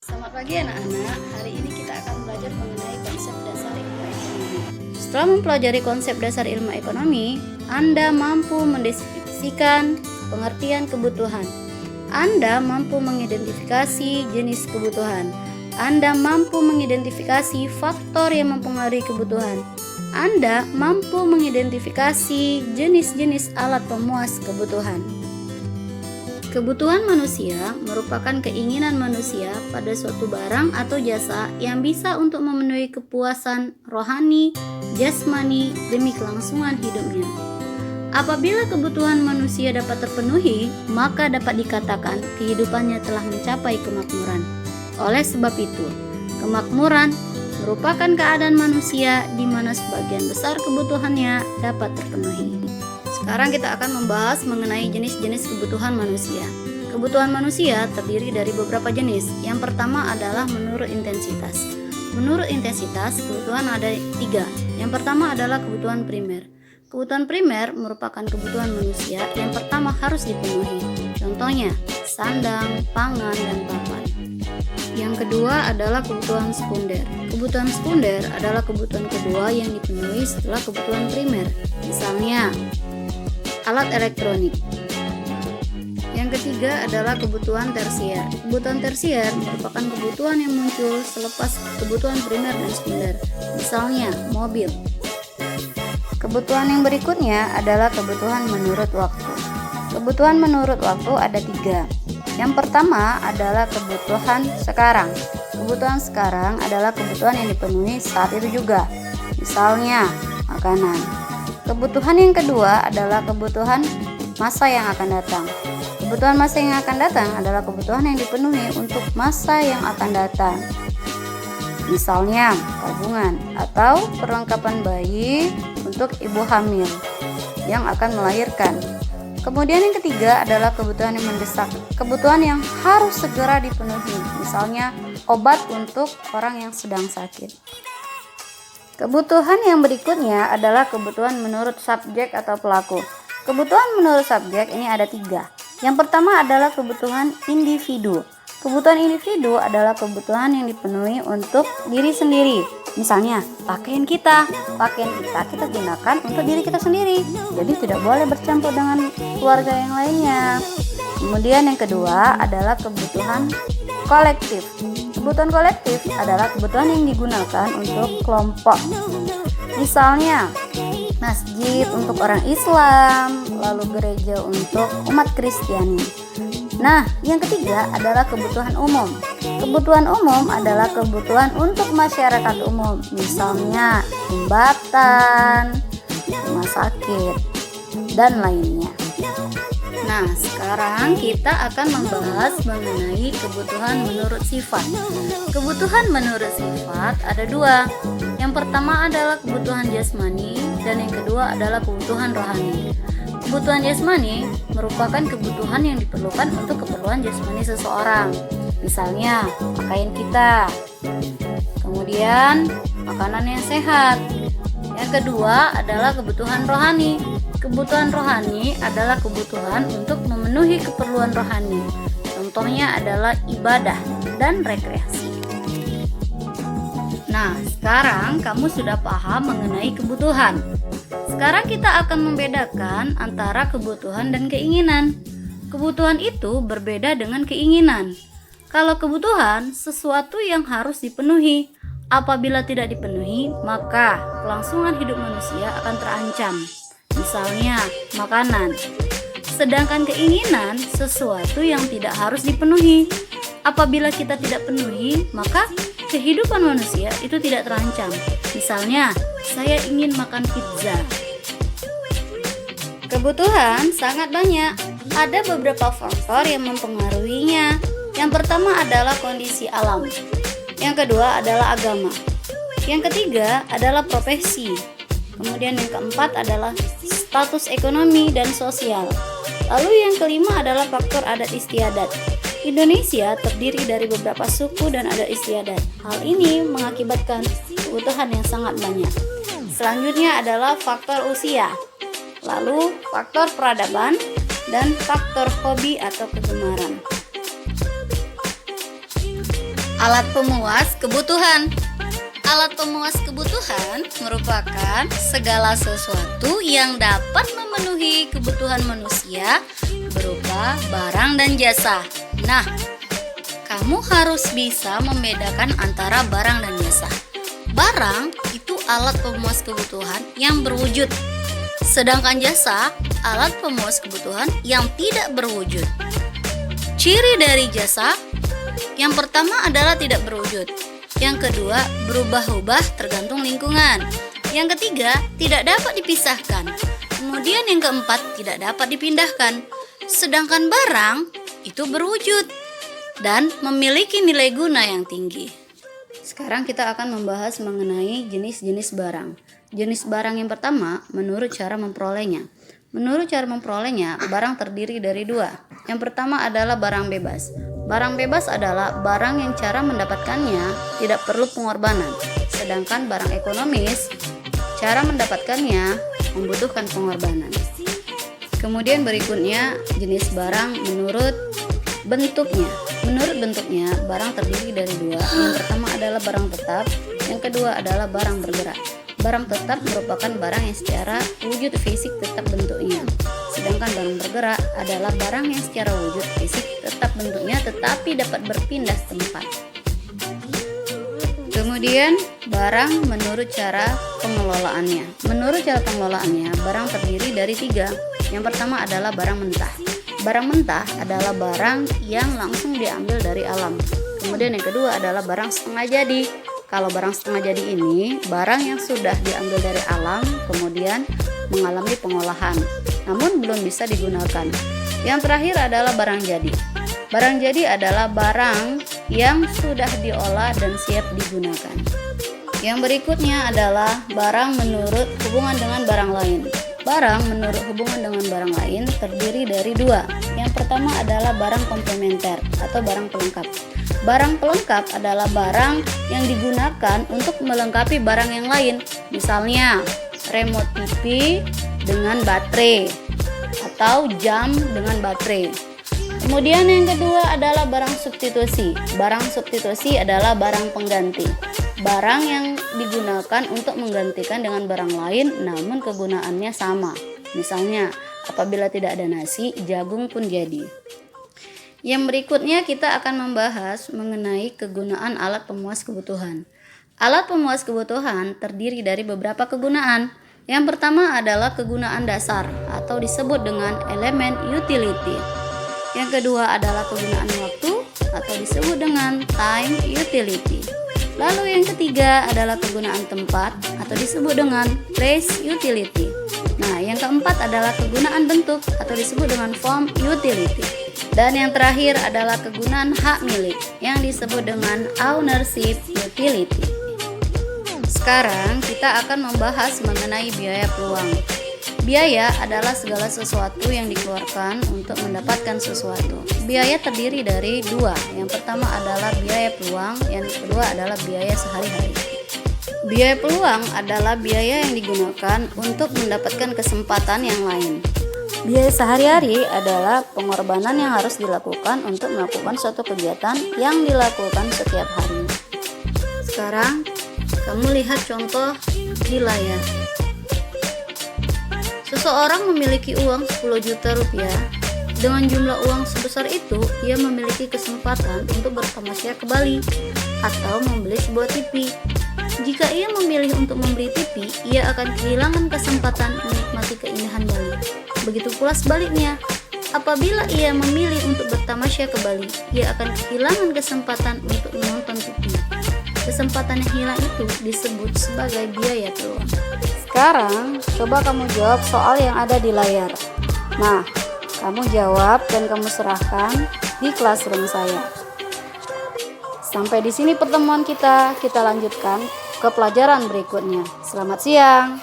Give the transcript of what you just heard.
Selamat pagi anak-anak, hari ini kita akan belajar mengenai konsep dasar ilmu ekonomi. Setelah mempelajari konsep dasar ilmu ekonomi, Anda mampu mendeskripsikan pengertian kebutuhan. Anda mampu mengidentifikasi jenis kebutuhan. Anda mampu mengidentifikasi faktor yang mempengaruhi kebutuhan. Anda mampu mengidentifikasi jenis-jenis alat pemuas kebutuhan. Kebutuhan manusia merupakan keinginan manusia pada suatu barang atau jasa yang bisa untuk memenuhi kepuasan rohani, jasmani demi kelangsungan hidupnya. Apabila kebutuhan manusia dapat terpenuhi, maka dapat dikatakan kehidupannya telah mencapai kemakmuran. Oleh sebab itu, kemakmuran merupakan keadaan manusia di mana sebagian besar kebutuhannya dapat terpenuhi. Sekarang kita akan membahas mengenai jenis-jenis kebutuhan manusia. Kebutuhan manusia terdiri dari beberapa jenis. Yang pertama adalah menurut intensitas. Menurut intensitas, kebutuhan ada 3. Yang pertama adalah kebutuhan primer. Kebutuhan primer merupakan kebutuhan manusia yang pertama harus dipenuhi. Contohnya, sandang, pangan, dan papan. Yang kedua adalah kebutuhan sekunder. Kebutuhan sekunder adalah kebutuhan kedua yang dipenuhi setelah kebutuhan primer. Misalnya, alat elektronik. Yang ketiga adalah kebutuhan tersier. Kebutuhan tersier merupakan kebutuhan yang muncul selepas kebutuhan primer dan sekunder. Misalnya, mobil. Kebutuhan yang berikutnya adalah kebutuhan menurut waktu. Kebutuhan menurut waktu ada 3. Yang pertama adalah kebutuhan sekarang. Kebutuhan sekarang adalah kebutuhan yang dipenuhi saat itu juga. Misalnya, makanan. Kebutuhan yang kedua adalah kebutuhan masa yang akan datang. Kebutuhan masa yang akan datang adalah kebutuhan yang dipenuhi untuk masa yang akan datang. Misalnya, tabungan atau perlengkapan bayi untuk ibu hamil yang akan melahirkan. Kemudian yang ketiga adalah kebutuhan yang mendesak. Kebutuhan yang harus segera dipenuhi. Misalnya, obat untuk orang yang sedang sakit. Kebutuhan yang berikutnya adalah kebutuhan menurut subjek atau pelaku. Kebutuhan menurut subjek ini ada 3. Yang pertama adalah kebutuhan individu. Kebutuhan individu adalah kebutuhan yang dipenuhi untuk diri sendiri. Misalnya, pakaian kita kita gunakan untuk diri kita sendiri. Jadi tidak boleh bercampur dengan keluarga yang lainnya. Kemudian yang kedua adalah kebutuhan kolektif. Kebutuhan kolektif adalah kebutuhan yang digunakan untuk kelompok. Misalnya, masjid untuk orang Islam, lalu gereja untuk umat Kristiani. Nah, yang ketiga adalah kebutuhan umum. Kebutuhan umum adalah kebutuhan untuk masyarakat umum. Misalnya, jembatan, rumah sakit, dan lainnya. Nah, sekarang kita akan membahas mengenai kebutuhan menurut sifat. Kebutuhan menurut sifat ada 2. Yang pertama adalah kebutuhan jasmani dan yang kedua adalah kebutuhan rohani. Kebutuhan jasmani merupakan kebutuhan yang diperlukan untuk keperluan jasmani seseorang. Misalnya, pakaian kita. Kemudian, makanan yang sehat. Yang kedua adalah kebutuhan rohani. Kebutuhan rohani adalah kebutuhan untuk memenuhi keperluan rohani. Contohnya adalah ibadah dan rekreasi. Nah, sekarang kamu sudah paham mengenai kebutuhan. Sekarang kita akan membedakan antara kebutuhan dan keinginan. Kebutuhan itu berbeda dengan keinginan. Kalau kebutuhan, sesuatu yang harus dipenuhi. Apabila tidak dipenuhi, maka kelangsungan hidup manusia akan terancam. Misalnya, makanan. Sedangkan keinginan sesuatu yang tidak harus dipenuhi. Apabila kita tidak penuhi, maka kehidupan manusia itu tidak terancam. Misalnya, saya ingin makan pizza. Kebutuhan sangat banyak. Ada beberapa faktor yang mempengaruhinya. Yang pertama adalah kondisi alam. Yang kedua adalah agama. Yang ketiga adalah profesi. Kemudian yang keempat adalah status ekonomi dan sosial. Lalu yang kelima adalah faktor adat istiadat. Indonesia terdiri dari beberapa suku dan adat istiadat. Hal ini mengakibatkan kebutuhan yang sangat banyak. Selanjutnya adalah faktor usia. Lalu faktor peradaban dan faktor hobi atau kegemaran. Alat pemuas kebutuhan. Alat pemuas kebutuhan merupakan segala sesuatu yang dapat memenuhi kebutuhan manusia berupa barang dan jasa. Nah, kamu harus bisa membedakan antara barang dan jasa. Barang itu alat pemuas kebutuhan yang berwujud, sedangkan jasa alat pemuas kebutuhan yang tidak berwujud. Ciri dari jasa yang pertama adalah tidak berwujud. Yang kedua, berubah-ubah tergantung lingkungan. Yang ketiga, tidak dapat dipisahkan. Kemudian yang keempat, tidak dapat dipindahkan. Sedangkan barang itu berwujud dan memiliki nilai guna yang tinggi. Sekarang kita akan membahas mengenai jenis-jenis barang. Jenis barang yang pertama, menurut cara memperolehnya. Menurut cara memperolehnya, barang terdiri dari dua. Yang pertama adalah barang bebas. Barang bebas adalah barang yang cara mendapatkannya tidak perlu pengorbanan. Sedangkan barang ekonomis, cara mendapatkannya membutuhkan pengorbanan. Kemudian berikutnya jenis barang menurut bentuknya. Menurut bentuknya, barang terdiri dari dua. Yang pertama adalah barang tetap, yang kedua adalah barang bergerak. Barang tetap merupakan barang yang secara wujud fisik tetap bentuknya. Sedangkan barang bergerak adalah barang yang secara wujud fisik tetap bentuknya tetapi dapat berpindah tempat. Kemudian barang menurut cara pengelolaannya. Menurut cara pengelolaannya, barang terdiri dari tiga. Yang pertama adalah barang mentah. Barang mentah adalah barang yang langsung diambil dari alam. Kemudian yang kedua adalah barang setengah jadi. Kalau barang setengah jadi ini, barang yang sudah diambil dari alam kemudian mengalami pengolahan, namun belum bisa digunakan. Yang terakhir adalah barang jadi. Barang jadi adalah barang yang sudah diolah dan siap digunakan. Yang berikutnya adalah barang menurut hubungan dengan barang lain. Barang menurut hubungan dengan barang lain terdiri dari dua. Yang pertama adalah barang komplementer atau barang pelengkap. Barang pelengkap adalah barang yang digunakan untuk melengkapi barang yang lain. Misalnya, remote TV dengan baterai atau jam dengan baterai. Kemudian yang kedua adalah barang substitusi. Barang substitusi adalah barang pengganti. Barang yang digunakan untuk menggantikan dengan barang lain namun kegunaannya sama. Misalnya, apabila tidak ada nasi, jagung pun jadi. Yang berikutnya kita akan membahas mengenai kegunaan alat pemuas kebutuhan. Alat pemuas kebutuhan terdiri dari beberapa kegunaan. Yang pertama adalah kegunaan dasar atau disebut dengan elemen utility. Yang kedua adalah kegunaan waktu atau disebut dengan time utility. Lalu yang ketiga adalah kegunaan tempat atau disebut dengan place utility. Nah, yang keempat adalah kegunaan bentuk atau disebut dengan form utility. Dan yang terakhir adalah kegunaan hak milik yang disebut dengan ownership utility. Sekarang kita akan membahas mengenai biaya peluang. Biaya adalah segala sesuatu yang dikeluarkan untuk mendapatkan sesuatu. Biaya terdiri dari dua. Yang pertama adalah biaya peluang, yang kedua adalah biaya sehari-hari. Biaya peluang adalah biaya yang digunakan untuk mendapatkan kesempatan yang lain. Biaya sehari-hari adalah pengorbanan yang harus dilakukan untuk melakukan suatu kegiatan yang dilakukan setiap hari. Sekarang, kamu lihat contoh di layar. Seseorang memiliki uang 10 juta rupiah. Dengan jumlah uang sebesar itu, ia memiliki kesempatan untuk bertamasya ke Bali atau membeli sebuah TV. Jika ia memilih untuk membeli TV, ia akan kehilangan kesempatan menikmati keindahan Bali. Begitu pula sebaliknya, apabila ia memilih untuk bertamasya ke Bali, ia akan kehilangan kesempatan untuk menonton TV. Kesempatan yang hilang itu disebut sebagai biaya peluang. Sekarang, coba kamu jawab soal yang ada di layar. Nah, kamu jawab dan kamu serahkan di classroom saya. Sampai di sini pertemuan kita lanjutkan ke pelajaran berikutnya. Selamat siang.